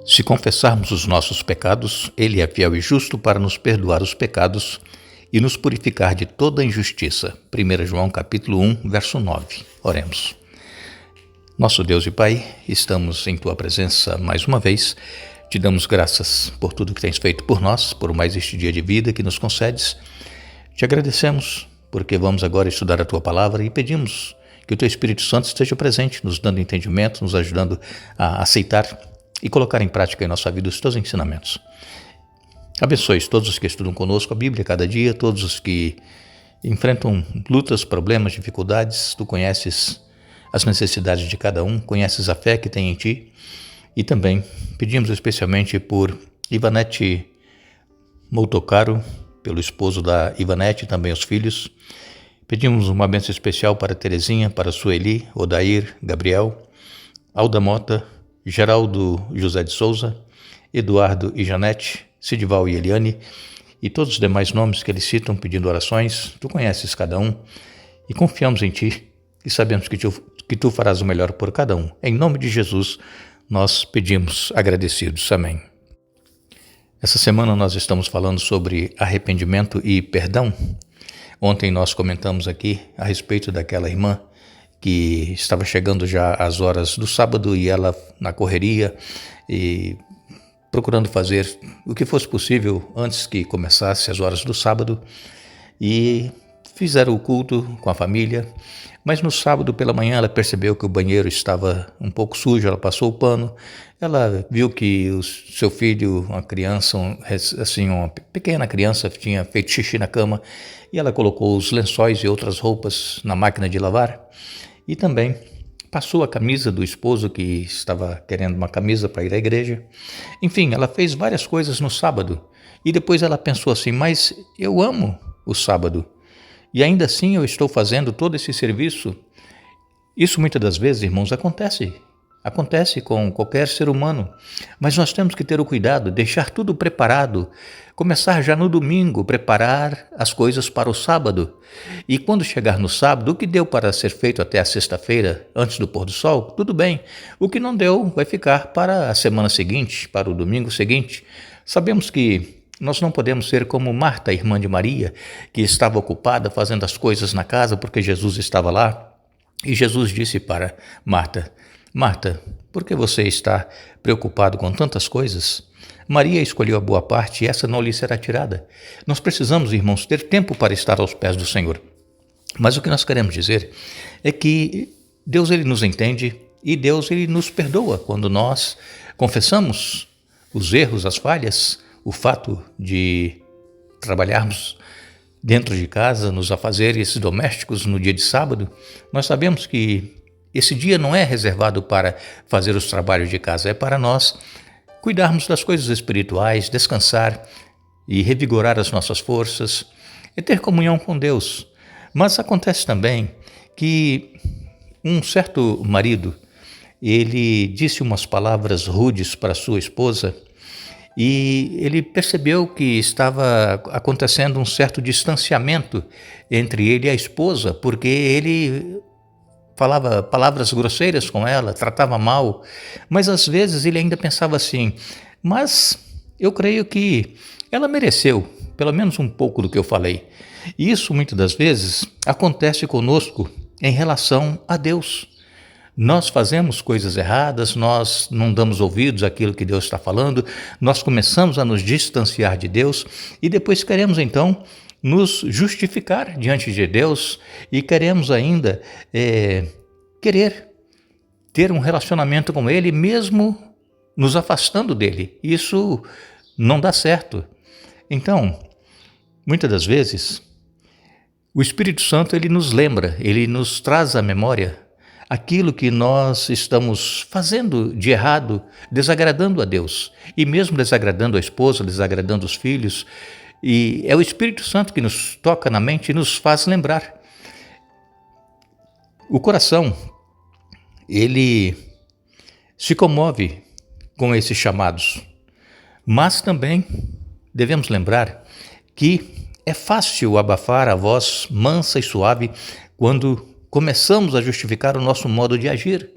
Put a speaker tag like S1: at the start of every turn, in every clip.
S1: Se confessarmos os nossos pecados, Ele é fiel e justo para nos perdoar os pecados e nos purificar de toda injustiça. 1 João capítulo 1, verso 9. Oremos. Nosso Deus e Pai, estamos em Tua presença mais uma vez. Te damos graças por tudo que tens feito por nós, por mais este dia de vida que nos concedes. Te agradecemos porque vamos agora estudar a Tua palavra e pedimos que o Teu Espírito Santo esteja presente, nos dando entendimento, nos ajudando a aceitar e colocar em prática em nossa vida os Teus ensinamentos. Abençoe todos os que estudam conosco a Bíblia cada dia, todos os que enfrentam lutas, problemas, dificuldades. Tu conheces as necessidades de cada um, conheces a fé que tem em Ti. E também pedimos especialmente por Ivanete Moutocaro, pelo esposo da Ivanete e também os filhos. Pedimos uma bênção especial para Terezinha, para Sueli, Odair, Gabriel, Alda Mota, Geraldo José de Souza, Eduardo e Janete, Sidival e Eliane e todos os demais nomes que eles citam pedindo orações. Tu conheces cada um e confiamos em Ti e sabemos que Tu farás o melhor por cada um. Em nome de Jesus, nós pedimos agradecidos. Amém. Essa semana nós estamos falando sobre arrependimento e perdão. Ontem nós comentamos aqui a respeito daquela irmã que estava chegando já às horas do sábado e ela na correria e procurando fazer o que fosse possível antes que começasse as horas do sábado, e fizeram o culto com a família, mas no sábado pela manhã ela percebeu que o banheiro estava um pouco sujo, ela passou o pano, ela viu que o seu filho, uma criança, uma pequena criança, tinha feito xixi na cama, e ela colocou os lençóis e outras roupas na máquina de lavar, e também passou a camisa do esposo que estava querendo uma camisa para ir à igreja. Enfim, ela fez várias coisas no sábado e depois ela pensou assim, mas eu amo o sábado e ainda assim eu estou fazendo todo esse serviço. Isso muitas das vezes, irmãos, acontece com qualquer ser humano, mas nós temos que ter o cuidado, deixar tudo preparado, começar já no domingo, preparar as coisas para o sábado. E quando chegar no sábado, o que deu para ser feito até a sexta-feira, antes do pôr do sol, tudo bem. O que não deu vai ficar para a semana seguinte, para o domingo seguinte. Sabemos que nós não podemos ser como Marta, irmã de Maria, que estava ocupada fazendo as coisas na casa porque Jesus estava lá. E Jesus disse para Marta, Marta, por que você está preocupado com tantas coisas? Maria escolheu a boa parte e essa não lhe será tirada. Nós precisamos, irmãos, ter tempo para estar aos pés do Senhor. Mas o que nós queremos dizer é que Deus ele nos entende e Deus ele nos perdoa quando nós confessamos os erros, as falhas, o fato de trabalharmos dentro de casa, nos afazeres domésticos no dia de sábado. Nós sabemos que esse dia não é reservado para fazer os trabalhos de casa, é para nós cuidarmos das coisas espirituais, descansar e revigorar as nossas forças, é ter comunhão com Deus. Mas acontece também que um certo marido, ele disse umas palavras rudes para sua esposa e ele percebeu que estava acontecendo um certo distanciamento entre ele e a esposa, porque ele falava palavras grosseiras com ela, tratava mal, mas às vezes ele ainda pensava assim, mas eu creio que ela mereceu pelo menos um pouco do que eu falei. E isso muitas das vezes acontece conosco em relação a Deus. Nós fazemos coisas erradas, nós não damos ouvidos àquilo que Deus está falando, nós começamos a nos distanciar de Deus e depois queremos então nos justificar diante de Deus e queremos ainda querer ter um relacionamento com Ele, mesmo nos afastando dEle. Isso não dá certo. Então, muitas das vezes, o Espírito Santo ele nos lembra, ele nos traz à memória aquilo que nós estamos fazendo de errado, desagradando a Deus, e mesmo desagradando a esposa, desagradando os filhos. E é o Espírito Santo que nos toca na mente e nos faz lembrar. O coração, ele se comove com esses chamados, mas também devemos lembrar que é fácil abafar a voz mansa e suave quando começamos a justificar o nosso modo de agir.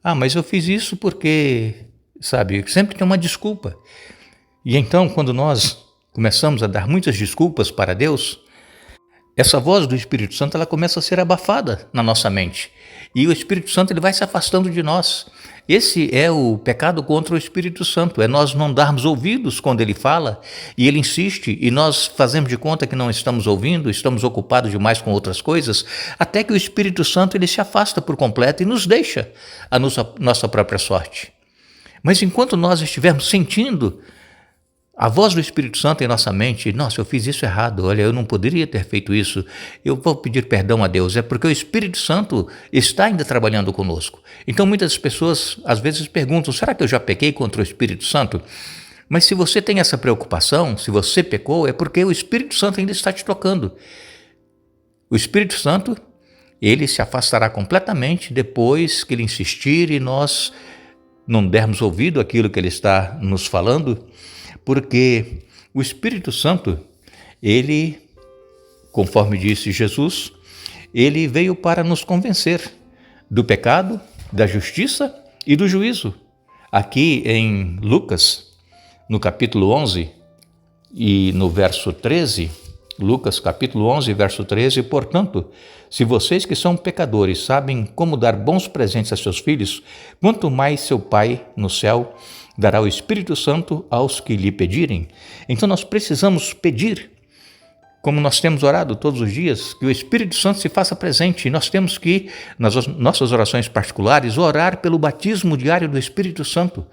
S1: Ah, mas eu fiz isso porque sabe? Sempre tem uma desculpa. E então, quando nós começamos a dar muitas desculpas para Deus, essa voz do Espírito Santo ela começa a ser abafada na nossa mente. E o Espírito Santo ele vai se afastando de nós. Esse é o pecado contra o Espírito Santo, é nós não darmos ouvidos quando ele fala e ele insiste e nós fazemos de conta que não estamos ouvindo, estamos ocupados demais com outras coisas, até que o Espírito Santo ele se afasta por completo e nos deixa a nossa própria sorte. Mas enquanto nós estivermos sentindo a voz do Espírito Santo em nossa mente, nossa, eu fiz isso errado, olha, eu não poderia ter feito isso, eu vou pedir perdão a Deus, é porque o Espírito Santo está ainda trabalhando conosco. Então muitas pessoas às vezes perguntam, será que eu já pequei contra o Espírito Santo? Mas se você tem essa preocupação, se você pecou, é porque o Espírito Santo ainda está te tocando. O Espírito Santo, ele se afastará completamente depois que ele insistir e nós não dermos ouvido àquilo que ele está nos falando, porque o Espírito Santo, ele, conforme disse Jesus, ele veio para nos convencer do pecado, da justiça e do juízo. Aqui em Lucas, no capítulo 11 e no verso 13, Lucas capítulo 11, verso 13, portanto, se vocês que são pecadores sabem como dar bons presentes a seus filhos, quanto mais seu Pai no céu dará o Espírito Santo aos que lhe pedirem. Então nós precisamos pedir, como nós temos orado todos os dias, que o Espírito Santo se faça presente. E nós temos que, nas nossas orações particulares, orar pelo batismo diário do Espírito Santo,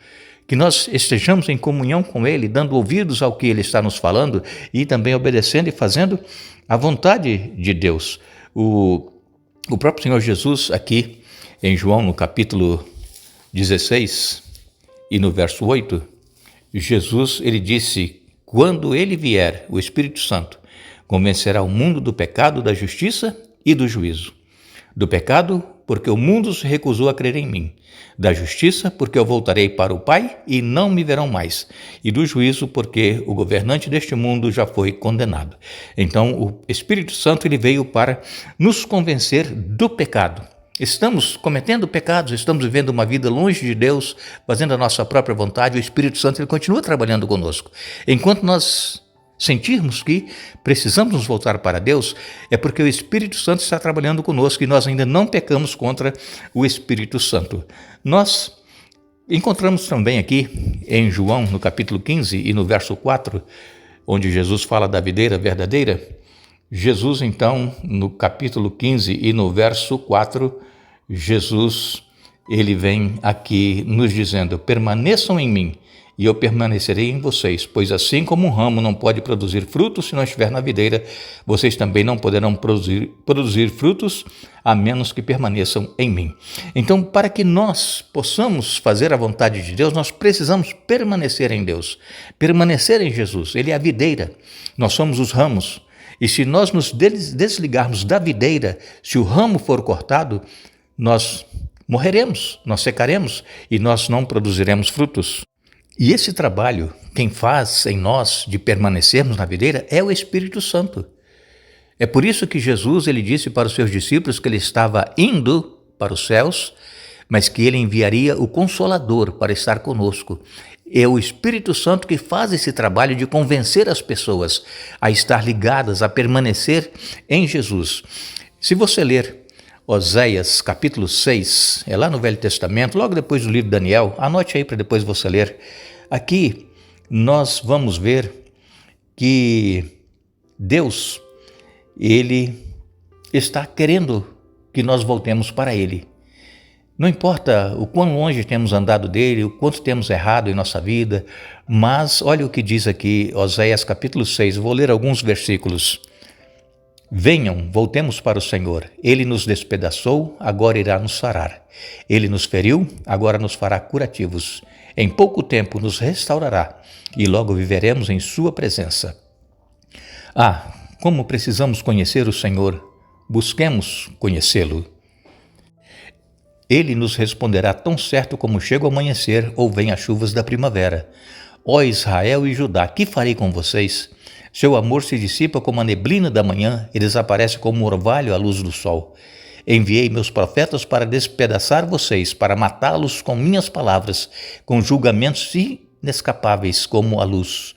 S1: que nós estejamos em comunhão com Ele, dando ouvidos ao que Ele está nos falando e também obedecendo e fazendo a vontade de Deus. O próprio Senhor Jesus, aqui em João, no capítulo 16 e no verso 8, Jesus ele disse, quando Ele vier, o Espírito Santo, convencerá o mundo do pecado, da justiça e do juízo. Do pecado, porque o mundo se recusou a crer em mim. Da justiça, porque eu voltarei para o Pai e não me verão mais. E do juízo, porque o governante deste mundo já foi condenado. Então, o Espírito Santo ele veio para nos convencer do pecado. Estamos cometendo pecados, estamos vivendo uma vida longe de Deus, fazendo a nossa própria vontade. O Espírito Santo ele continua trabalhando conosco. Enquanto nós sentirmos que precisamos nos voltar para Deus, é porque o Espírito Santo está trabalhando conosco e nós ainda não pecamos contra o Espírito Santo. Nós encontramos também aqui em João, no capítulo 15 e no verso 4, onde Jesus fala da videira verdadeira. Jesus, então, no capítulo 15 e no verso 4, Jesus, ele vem aqui nos dizendo, permaneçam em mim, e eu permanecerei em vocês, pois assim como um ramo não pode produzir frutos se não estiver na videira, vocês também não poderão produzir frutos a menos que permaneçam em mim. Então, para que nós possamos fazer a vontade de Deus, nós precisamos permanecer em Deus, permanecer em Jesus. Ele é a videira, nós somos os ramos. E se nós nos desligarmos da videira, se o ramo for cortado, nós morreremos, nós secaremos e nós não produziremos frutos. E esse trabalho, quem faz em nós de permanecermos na videira é o Espírito Santo. É por isso que Jesus ele disse para os seus discípulos que ele estava indo para os céus, mas que ele enviaria o Consolador para estar conosco. É o Espírito Santo que faz esse trabalho de convencer as pessoas a estar ligadas, a permanecer em Jesus. Se você ler Oséias capítulo 6, é lá no Velho Testamento, logo depois do livro de Daniel, anote aí para depois você ler. Aqui nós vamos ver que Deus, ele está querendo que nós voltemos para Ele. Não importa o quão longe temos andado dele, o quanto temos errado em nossa vida, mas olha o que diz aqui Oséias capítulo 6, vou ler alguns versículos. Venham, voltemos para o Senhor. Ele nos despedaçou, agora irá nos sarar. Ele nos feriu, agora nos fará curativos. Em pouco tempo nos restaurará e logo viveremos em sua presença. Ah, como precisamos conhecer o Senhor. Busquemos conhecê-lo. Ele nos responderá tão certo como chega o amanhecer ou vem as chuvas da primavera. Ó Israel e Judá, que farei com vocês? Seu amor se dissipa como a neblina da manhã e desaparece como o orvalho à luz do sol. Enviei meus profetas para despedaçar vocês, para matá-los com minhas palavras, com julgamentos inescapáveis como a luz.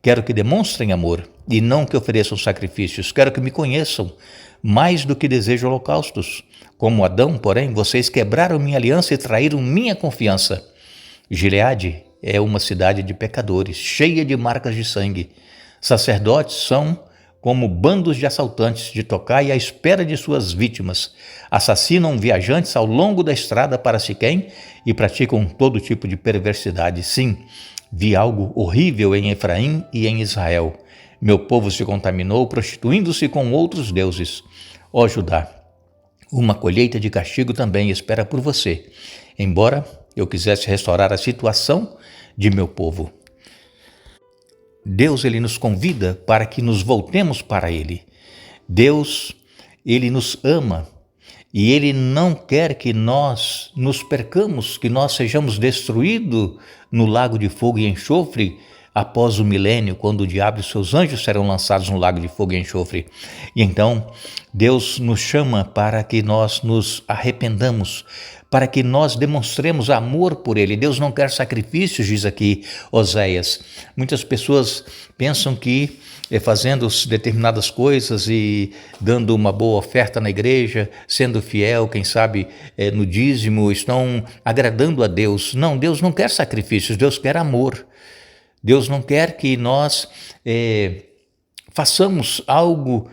S1: Quero que demonstrem amor e não que ofereçam sacrifícios. Quero que me conheçam mais do que desejo holocaustos. Como Adão, porém, vocês quebraram minha aliança e traíram minha confiança. Gileade é uma cidade de pecadores, cheia de marcas de sangue. Sacerdotes são como bandos de assaltantes de tocaia à espera de suas vítimas. Assassinam viajantes ao longo da estrada para Siquém e praticam todo tipo de perversidade. Sim, vi algo horrível em Efraim e em Israel. Meu povo se contaminou, prostituindo-se com outros deuses. Ó Judá, uma colheita de castigo também espera por você, embora eu quisesse restaurar a situação de meu povo. Deus, ele nos convida para que nos voltemos para ele. Deus, ele nos ama e ele não quer que nós nos percamos, que nós sejamos destruídos no lago de fogo e enxofre após o milênio, quando o diabo e seus anjos serão lançados no lago de fogo e enxofre. E então, Deus nos chama para que nós nos arrependamos, para que nós demonstremos amor por ele. Deus não quer sacrifícios, diz aqui Oséias. Muitas pessoas pensam que fazendo determinadas coisas e dando uma boa oferta na igreja, sendo fiel, quem sabe no dízimo, estão agradando a Deus. Não, Deus não quer sacrifícios, Deus quer amor. Deus não quer que nós façamos algo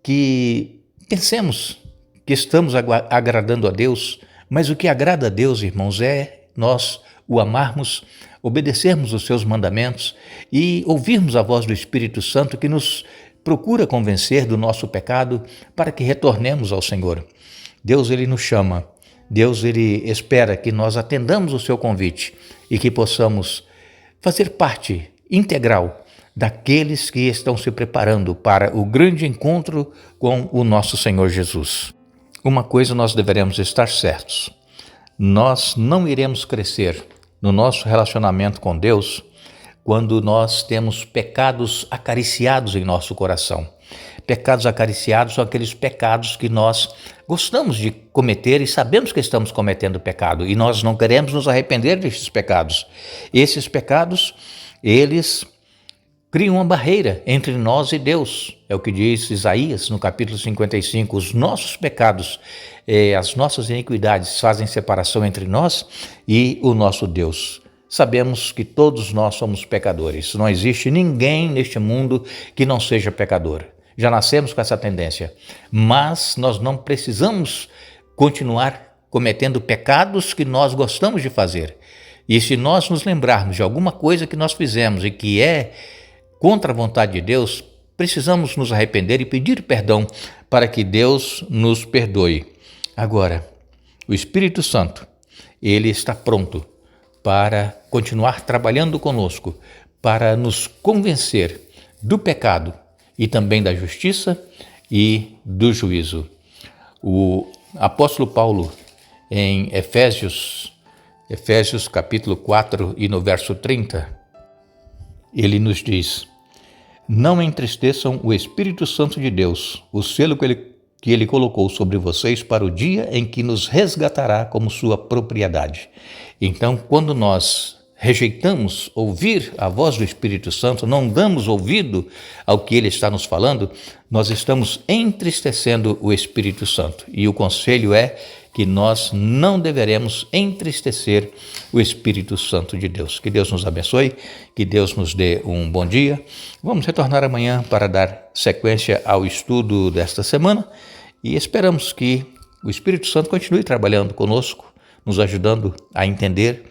S1: que pensemos que estamos agradando a Deus, mas o que agrada a Deus, irmãos, é nós o amarmos, obedecermos os seus mandamentos e ouvirmos a voz do Espírito Santo que nos procura convencer do nosso pecado para que retornemos ao Senhor. Deus, ele nos chama, Deus, ele espera que nós atendamos o seu convite e que possamos fazer parte integral daqueles que estão se preparando para o grande encontro com o nosso Senhor Jesus. Uma coisa nós deveremos estar certos: nós não iremos crescer no nosso relacionamento com Deus quando nós temos pecados acariciados em nosso coração. Pecados acariciados são aqueles pecados que nós gostamos de cometer e sabemos que estamos cometendo pecado e nós não queremos nos arrepender desses pecados. Esses pecados, eles criam uma barreira entre nós e Deus. É o que diz Isaías no capítulo 55. Os nossos pecados, as nossas iniquidades fazem separação entre nós e o nosso Deus. Sabemos que todos nós somos pecadores. Não existe ninguém neste mundo que não seja pecador. Já nascemos com essa tendência, mas nós não precisamos continuar cometendo pecados que nós gostamos de fazer. E se nós nos lembrarmos de alguma coisa que nós fizemos e que é contra a vontade de Deus, precisamos nos arrepender e pedir perdão para que Deus nos perdoe. Agora, o Espírito Santo, ele está pronto para continuar trabalhando conosco, para nos convencer do pecado e também da justiça e do juízo. O apóstolo Paulo, em Efésios capítulo 4 e no verso 30, ele nos diz: não entristeçam o Espírito Santo de Deus, o selo que ele colocou sobre vocês para o dia em que nos resgatará como sua propriedade. Então, quando nós rejeitamos ouvir a voz do Espírito Santo, não damos ouvido ao que ele está nos falando, nós estamos entristecendo o Espírito Santo. E o conselho é que nós não deveremos entristecer o Espírito Santo de Deus. Que Deus nos abençoe, que Deus nos dê um bom dia. Vamos retornar amanhã para dar sequência ao estudo desta semana e esperamos que o Espírito Santo continue trabalhando conosco, nos ajudando a entender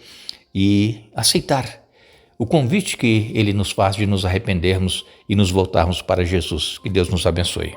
S1: e aceitar o convite que ele nos faz de nos arrependermos e nos voltarmos para Jesus. Que Deus nos abençoe.